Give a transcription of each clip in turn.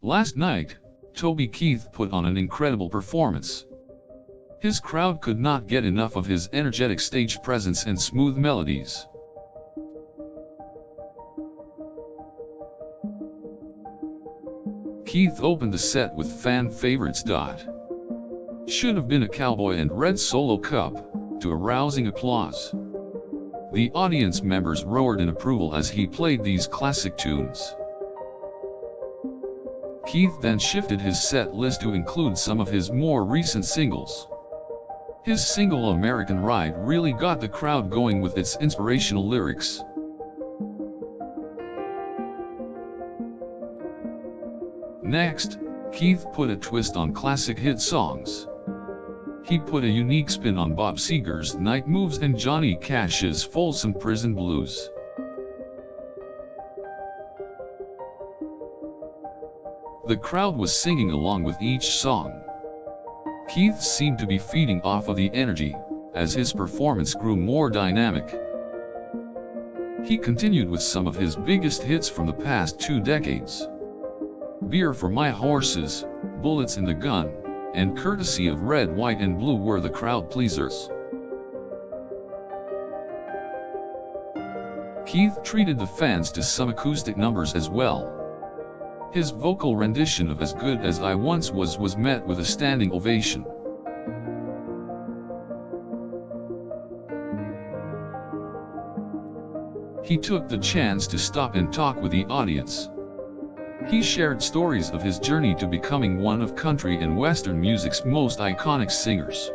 Last night, Toby Keith put on an incredible performance. His crowd could not get enough of his energetic stage presence and smooth melodies. Keith opened the set with fan favorites. Should have been a Cowboy and Red solo cup, to a rousing applause. The audience members roared in approval as he played these classic tunes. Keith then shifted his set list to include some of his more recent singles. His single American Ride really got the crowd going with its inspirational lyrics. Next, Keith put a twist on classic hit songs. He put a unique spin on Bob Seger's Night Moves and Johnny Cash's Folsom Prison Blues. The crowd was singing along with each song. Keith seemed to be feeding off of the energy, as his performance grew more dynamic. He continued with some of his biggest hits from the past 2 decades. Beer for My Horses, Bullets in the Gun, and Courtesy of Red, White and Blue were the crowd pleasers. Keith treated the fans to some acoustic numbers as well. His vocal rendition of As Good As I Once was met with a standing ovation. He took the chance to stop and talk with the audience. He shared stories of his journey to becoming one of country and western music's most iconic singers.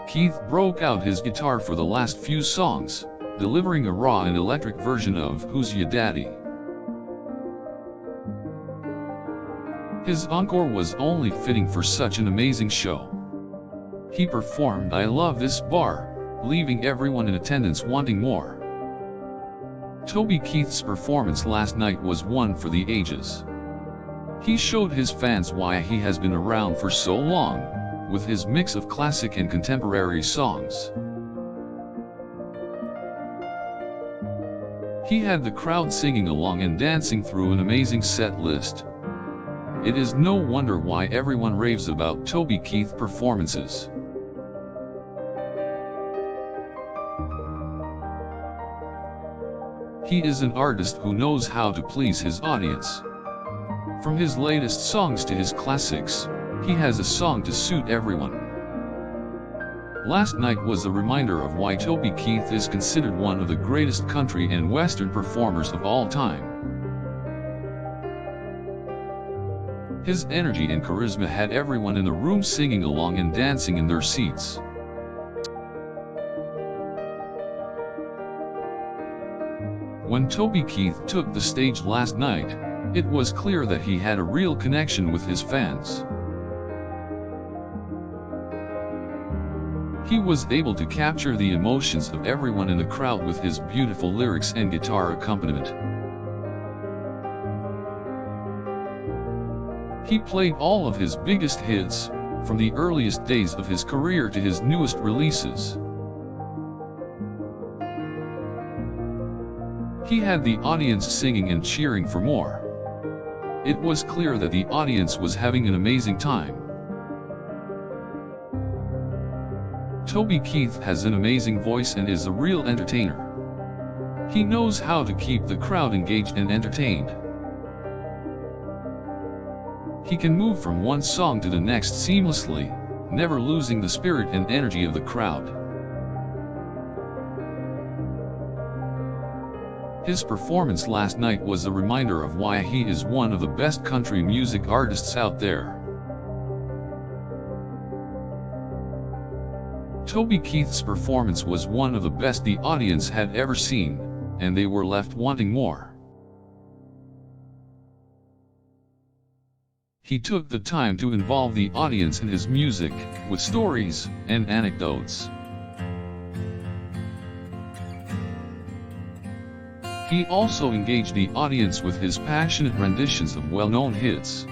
Keith broke out his guitar for the last few songs, delivering a raw and electric version of Who's Ya Daddy. His encore was only fitting for such an amazing show. He performed I Love This Bar, leaving everyone in attendance wanting more. Toby Keith's performance last night was one for the ages. He showed his fans why he has been around for so long, with his mix of classic and contemporary songs. He had the crowd singing along and dancing through an amazing set list. It is no wonder why everyone raves about Toby Keith performances. He is an artist who knows how to please his audience. From his latest songs to his classics, he has a song to suit everyone. Last night was a reminder of why Toby Keith is considered one of the greatest country and western performers of all time. His energy and charisma had everyone in the room singing along and dancing in their seats. When Toby Keith took the stage last night, it was clear that he had a real connection with his fans. He was able to capture the emotions of everyone in the crowd with his beautiful lyrics and guitar accompaniment. He played all of his biggest hits, from the earliest days of his career to his newest releases. He had the audience singing and cheering for more. It was clear that the audience was having an amazing time. Toby Keith has an amazing voice and is a real entertainer. He knows how to keep the crowd engaged and entertained. He can move from one song to the next seamlessly, never losing the spirit and energy of the crowd. His performance last night was a reminder of why he is one of the best country music artists out there. Toby Keith's performance was one of the best the audience had ever seen, and they were left wanting more. He took the time to involve the audience in his music, with stories and anecdotes. He also engaged the audience with his passionate renditions of well-known hits.